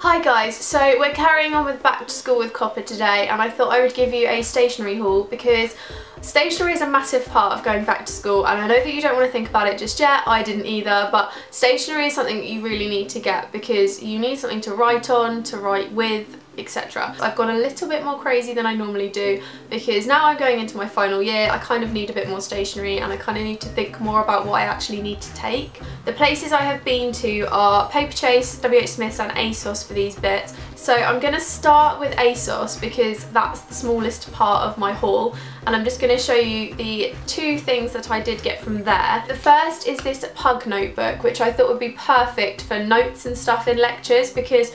Hi guys, so we're carrying on with back to school with Copper today, and I thought I would give you a stationery haul because stationery is a massive part of going back to school, and I know that you don't want to think about it just yet. I didn't either, but stationery is something that you really need to get because you need something to write on, to write with, etc. I've gone a little bit more crazy than I normally do because now I'm going into my final year. I kind of need a bit more stationery and I kind of need to think more about what I actually need to take. The places I have been to are Paperchase, WH Smith's and ASOS for these bits. So I'm going to start with ASOS because that's the smallest part of my haul, and I'm just going to show you the two things that I did get from there. The first is this pug notebook, which I thought would be perfect for notes and stuff in lectures because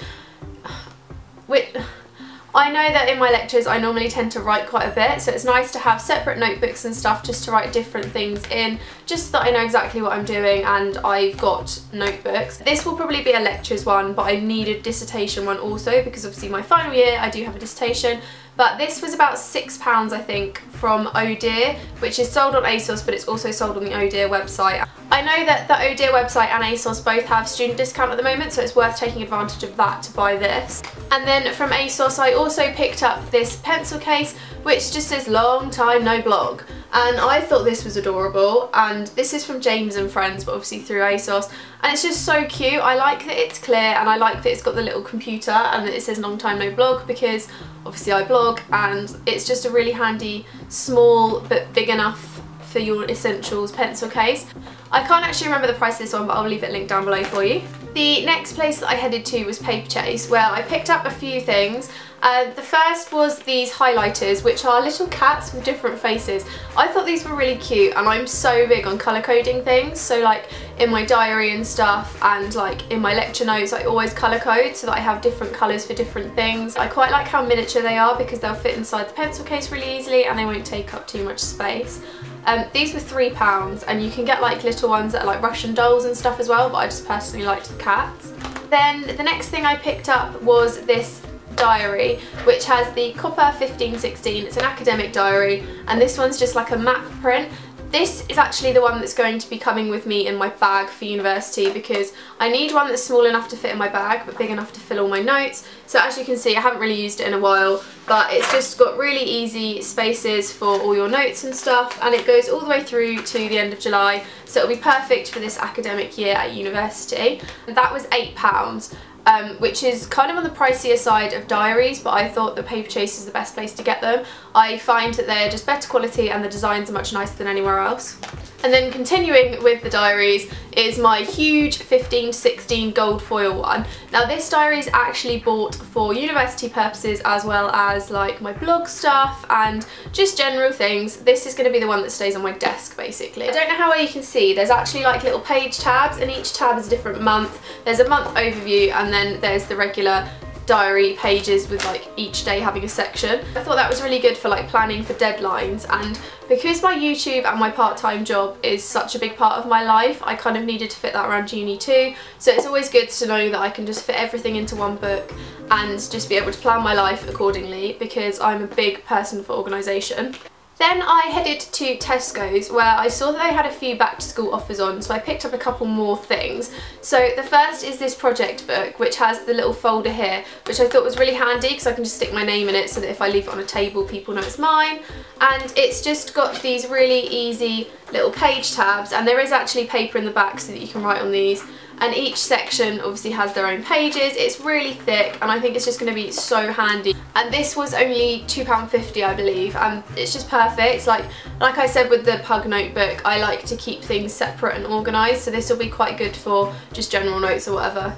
I know that in my lectures I normally tend to write quite a bit, so it's nice to have separate notebooks and stuff just to write different things in, just so that I know exactly what I'm doing and I've got notebooks. This will probably be a lectures one, but I need a dissertation one also because obviously my final year I do have a dissertation. But this was about £6 I think from Oh Dear, which is sold on ASOS but it's also sold on the Oh Dear website. I know that the Oh Dear website and ASOS both have student discount at the moment, so it's worth taking advantage of that to buy this. And then from ASOS I also picked up this pencil case which just says long time no blog, and I thought this was adorable, and this is from James and Friends but obviously through ASOS, and it's just so cute. I like that it's clear and I like that it's got the little computer and that it says long time no blog because obviously I blog, and it's just a really handy small but big enough for your essentials pencil case. I can't actually remember the price of this one, but I'll leave it linked down below for you. The next place that I headed to was Paperchase, where I picked up a few things. The first was these highlighters, which are little cats with different faces. I thought these were really cute, and I'm so big on colour coding things, so like in my diary and stuff and like in my lecture notes I always colour code so that I have different colours for different things. I quite like how miniature they are because they'll fit inside the pencil case really easily and they won't take up too much space. These were £3, and you can get like little ones that are like Russian dolls and stuff as well, but I just personally liked the cats. Then the next thing I picked up was this diary, which has the Copper 1516. It's an academic diary, and this one's just like a map print. This is actually the one that's going to be coming with me in my bag for university because I need one that's small enough to fit in my bag but big enough to fill all my notes. So as you can see, I haven't really used it in a while, but it's just got really easy spaces for all your notes and stuff, and it goes all the way through to the end of July, so it'll be perfect for this academic year at university. And that was £8. Which is kind of on the pricier side of diaries, but I thought that Paperchase is the best place to get them. I find that they're just better quality and the designs are much nicer than anywhere else. And then continuing with the diaries is my huge 15-16 gold foil one. Now this diary is actually bought for university purposes as well as like my blog stuff and just general things. This is going to be the one that stays on my desk basically. I don't know how well you can see, there's actually like little page tabs and each tab is a different month. There's a month overview and then there's the regular diary pages with like each day having a section. I thought that was really good for like planning for deadlines, and because my YouTube and my part-time job is such a big part of my life, I kind of needed to fit that around uni too, so it's always good to know that I can just fit everything into one book and just be able to plan my life accordingly because I'm a big person for organisation. Then I headed to Tesco's where I saw that they had a few back to school offers on, so I picked up a couple more things. So the first is this project book, which has the little folder here, which I thought was really handy because I can just stick my name in it so that if I leave it on a table people know it's mine. And it's just got these really easy little page tabs, and there is actually paper in the back so that you can write on these. And each section obviously has their own pages. It's really thick and I think it's just going to be so handy. And this was only £2.50 I believe, and it's just perfect. Like I said with the pug notebook, I like to keep things separate and organised, so this will be quite good for just general notes or whatever.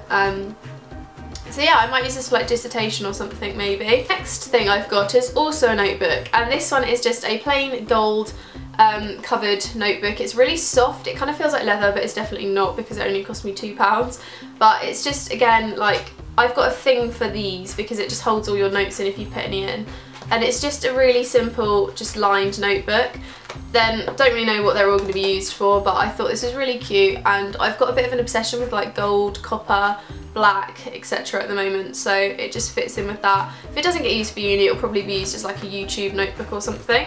So yeah, I might use this for like dissertation or something maybe. Next thing I've got is also a notebook, and this one is just a plain gold covered notebook. It's really soft, it kind of feels like leather but it's definitely not because it only cost me £2, but it's just, again, like I've got a thing for these because it just holds all your notes in if you put any in, and it's just a really simple just lined notebook. Then don't really know what they're all going to be used for, but I thought this was really cute, and I've got a bit of an obsession with like gold, copper, black, etc. at the moment, so it just fits in with that. If it doesn't get used for uni, it'll probably be used as like a YouTube notebook or something.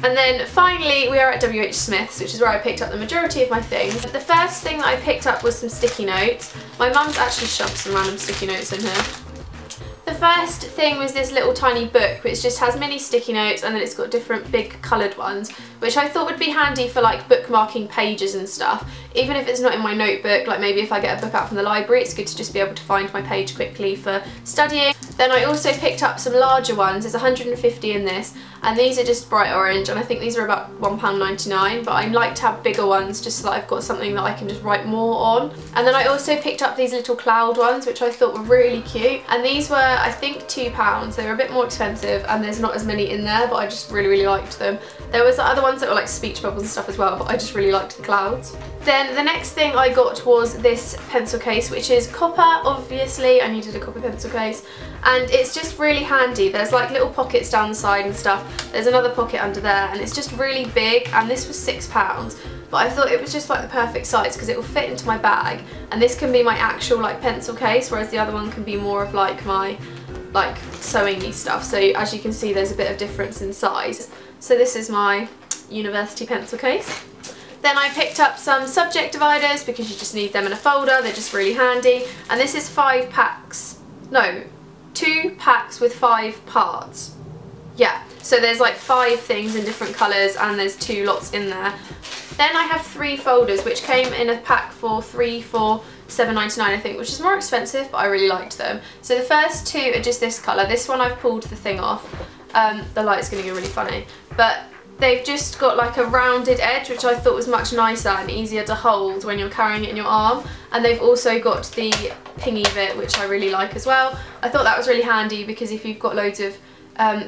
And then finally we are at WH Smith's, which is where I picked up the majority of my things. The first thing that I picked up was some sticky notes. My mum's actually shoved some random sticky notes in here. The first thing was this little tiny book which just has mini sticky notes, and then it's got different big coloured ones, which I thought would be handy for like bookmarking pages and stuff. Even if it's not in my notebook, like maybe if I get a book out from the library, it's good to just be able to find my page quickly for studying. Then I also picked up some larger ones. There's 150 in this, and these are just bright orange, and I think these are about £1.99, but I like to have bigger ones just so that I've got something that I can just write more on. And then I also picked up these little cloud ones, which I thought were really cute, and these were I think £2. They were a bit more expensive, and there's not as many in there, but I just really liked them. There was the other ones that were like speech bubbles and stuff as well, but I just really liked the clouds. Then the next thing I got was this pencil case, which is copper. Obviously I needed a copper pencil case, and it's just really handy. There's like little pockets down the side and stuff. There's another pocket under there, and it's just really big, and this was £6. But I thought it was just like the perfect size because it will fit into my bag, and this can be my actual like pencil case, whereas the other one can be more of like my like sewing-y stuff. So as you can see, there's a bit of difference in size. So this is my university pencil case. Then I picked up some subject dividers because you just need them in a folder. They're just really handy. And this is 5 packs. No, 2 packs with 5 parts. Yeah, so there's like 5 things in different colours, and there's 2 lots in there. Then I have 3 folders which came in a pack for 3 for £7.99 I think, which is more expensive, but I really liked them. So the first 2 are just this colour. This one I've pulled the thing off. The light's going to go really funny, but they've just got like a rounded edge, which I thought was much nicer and easier to hold when you're carrying it in your arm. And they've also got the pingy bit, which I really like as well. I thought that was really handy because if you've got loads of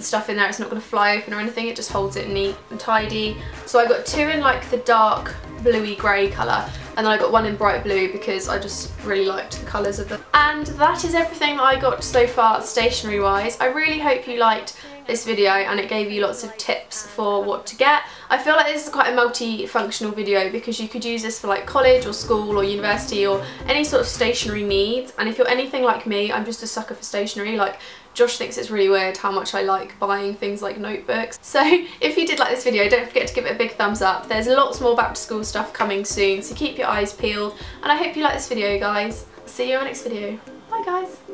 stuff in there, it's not going to fly open or anything. It just holds it neat and tidy. So I got 2 in like the dark bluey grey colour, and then I got 1 in bright blue because I just really liked the colours of them. And that is everything that I got so far stationery wise. I really hope you liked this video and it gave you lots of tips for what to get. I feel like this is quite a multi-functional video because you could use this for like college or school or university or any sort of stationery needs. And if you're anything like me, I'm just a sucker for stationery. Like Josh thinks it's really weird how much I like buying things like notebooks. So if you did like this video, don't forget to give it a big thumbs up. There's lots more back to school stuff coming soon, so keep your eyes peeled. And I hope you like this video, guys. See you in my next video. Bye guys.